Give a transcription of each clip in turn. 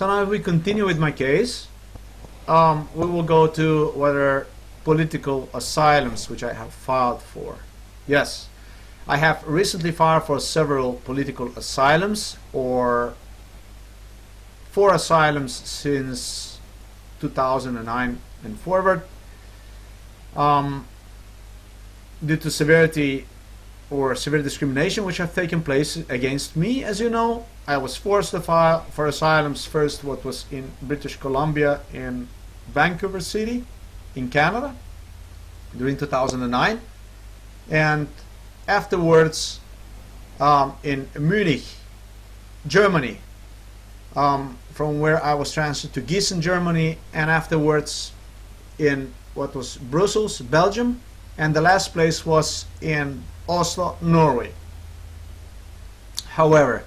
So now if we continue with my case, we will go to whether political asylums which I have filed for. Yes, I have recently filed for several political asylums, or 4 asylums since 2009 and forward, due to severity or severe discrimination which have taken place against me. As you know, I was forced to file for asylums, first what was in British Columbia in Vancouver City in Canada during 2009, and afterwards in Munich, Germany, from where I was transferred to Gießen, Germany, and afterwards in what was Brussels, Belgium, and the last place was in Oslo, Norway. However,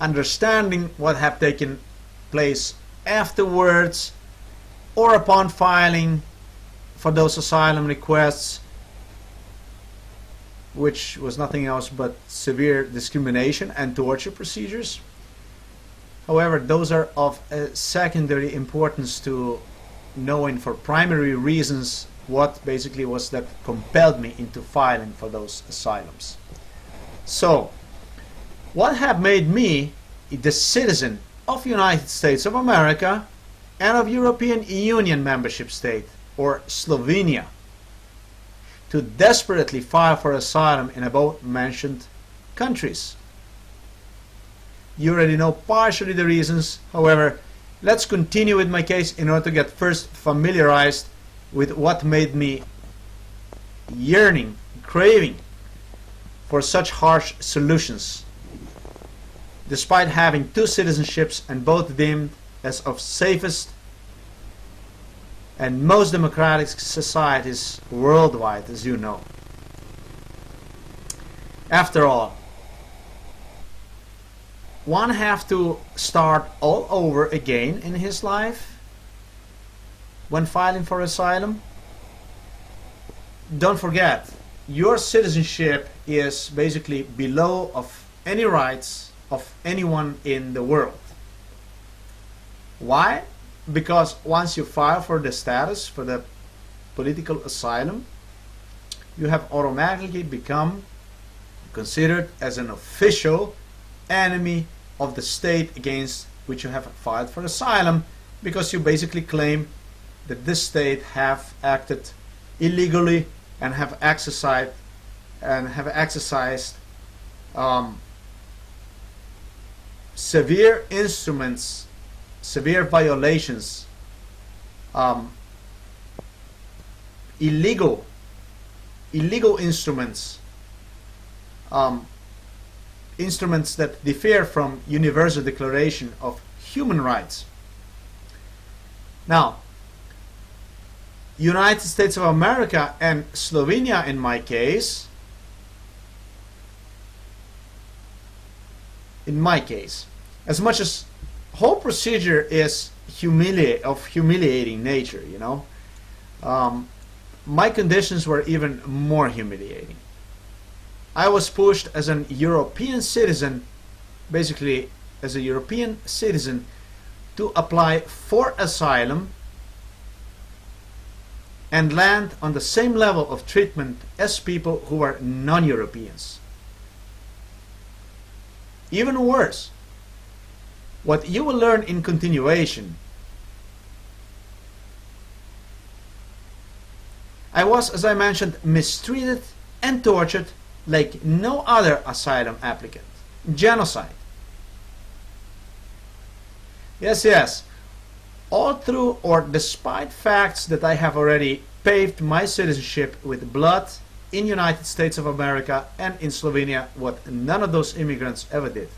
understanding what have taken place afterwards or upon filing for those asylum requests, which was nothing else but severe discrimination and torture procedures. However, those are of secondary importance to knowing for primary reasons what basically was that compelled me into filing for those asylums. So, what have made me the citizen of United States of America and of European Union membership state, or Slovenia, to desperately file for asylum in above mentioned countries? You already know partially the reasons. However, let's continue with my case in order to get first familiarized with what made me yearning, craving for such harsh solutions, despite having 2 citizenships and both deemed as of safest and most democratic societies worldwide, as you know. After all, one have to start all over again in his life when filing for asylum. Don't forget, your citizenship is basically below of any rights of anyone in the world. Why? Because once you file for the status, for the political asylum, you have automatically become considered as an official enemy of the state against which you have filed for asylum, because you basically claim that this state have acted illegally and have exercised severe instruments, severe violations, illegal instruments, instruments that differ from Universal Declaration of Human Rights. Now, United States of America and Slovenia, in my case, as much as whole procedure is humiliating nature, you know, my conditions were even more humiliating. I was pushed as an European citizen, basically as a European citizen, to apply for asylum and land on the same level of treatment as people who are non-Europeans. Even worse, what you will learn in continuation, I was, as I mentioned, mistreated and tortured like no other asylum applicant. Genocide. Yes, all through or despite facts that I have already paved my citizenship with blood in United States of America and in Slovenia, what none of those immigrants ever did.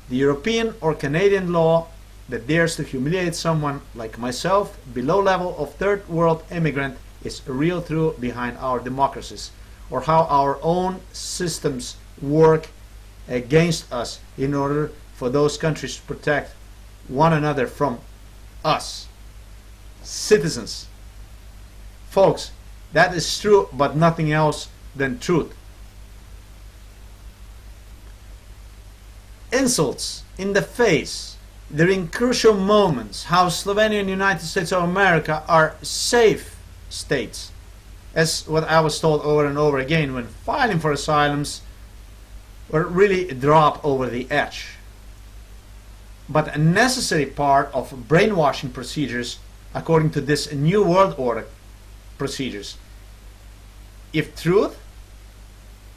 The European or Canadian law that dares to humiliate someone like myself, below level of third world immigrant, is real true behind our democracies, or how our own systems work against us in order for those countries to protect one another from us, citizens. Folks, that is true, but nothing else than truth. Insults in the face during crucial moments, how Slovenia and the United States of America are safe states, as what I was told over and over again when filing for asylums, were really dropped over the edge. But a necessary part of brainwashing procedures according to this new world order procedures. If truth,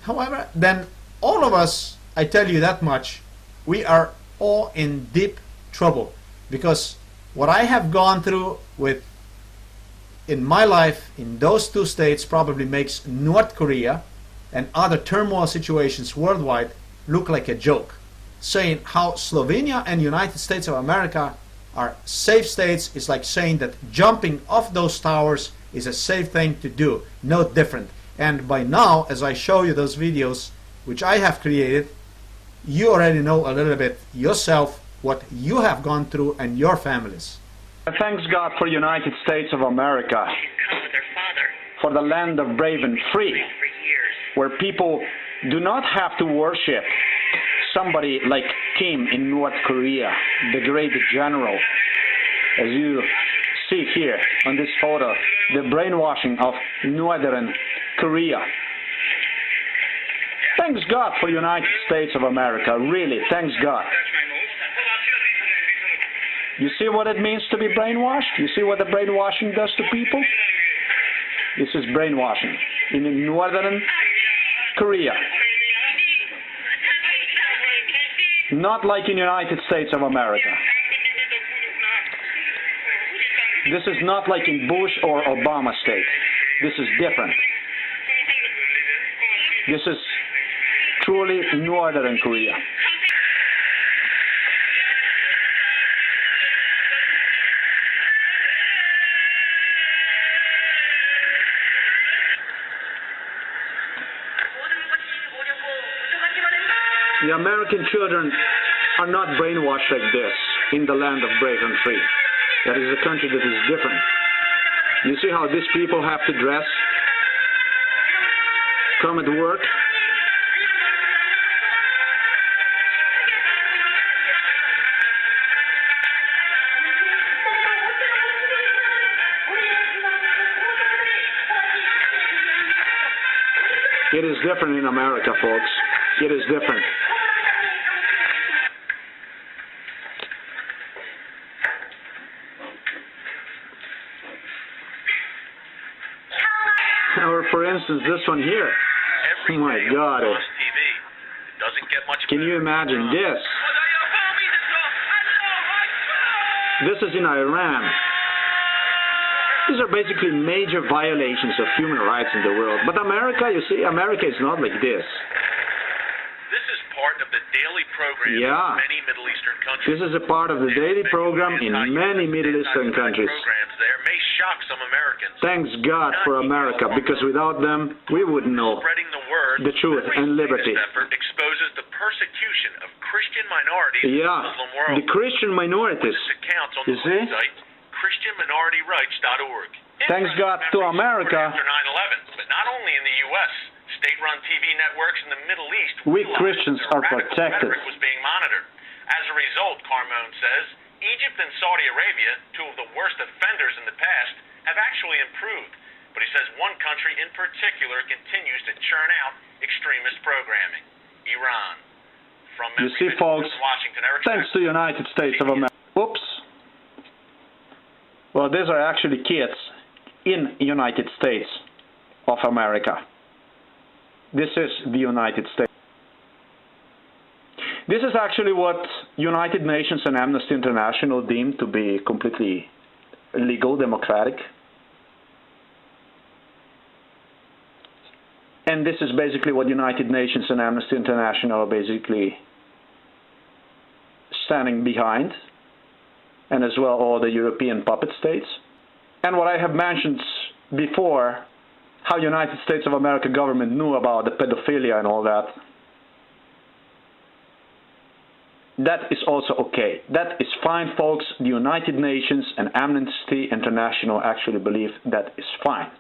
however, then all of us, I tell you that much, we are all in deep trouble, because what I have gone through with in my life in those two states probably makes North Korea and other turmoil situations worldwide look like a joke. Saying how Slovenia and United States of America are safe states is like saying that jumping off those towers is a safe thing to do, no different. And by now, as I show you those videos which I have created, you already know a little bit yourself what you have gone through and your families. Thanks God for United States of America, for the land of brave and free, where people do not have to worship somebody like Kim in North Korea, the great general. As you see here on this photo, the brainwashing of Northern Korea. Thanks God for United States of America, really, thanks God. You see what it means to be brainwashed? You see what the brainwashing does to people? This is brainwashing in Northern Korea. Not like in United States of America. This is not like in Bush or Obama state. This is different. This is truly Northern Korea. The American children are not brainwashed like this in the land of brave and free. That is a country that is different. You see how these people have to dress, come at work. It is different in America, folks. It is different. Or for instance, this one here. Oh my God. Can you imagine this? This is in Iran. These are basically major violations of human rights in the world. But America, you see, America is not like this. This is part of the daily program in many Middle Eastern countries. This is a part of the daily program in many Middle Eastern countries. Programs there may shock some Americans. Thanks God for America, because without them, we wouldn't know Spreading the word, the truth and liberty. This effort exposes the persecution of Christian minorities in the Muslim world. The Christian minorities. This accounts on You the see? website ChristianMinorityRights.org. Thanks God to America. After 9/11, but not only in the U.S. State-run TV networks in the Middle East. We Christians are protected. Rhetoric was being monitored. As a result, Carmone says, Egypt and Saudi Arabia, two of the worst offenders in the past, have actually improved. But he says one country in particular continues to churn out extremist programming: Iran. From You see, folks, Washington, thanks to the United States of America. Oops. Well, these are actually kids in United States of America. This is the United States. This is actually what United Nations and Amnesty International deem to be completely legal, democratic. And this is basically what United Nations and Amnesty International are basically standing behind, and as well all the European puppet states. And what I have mentioned before, how United States of America government knew about the pedophilia and all that, that is also okay. That is fine, folks. The United Nations and Amnesty International actually believe that is fine.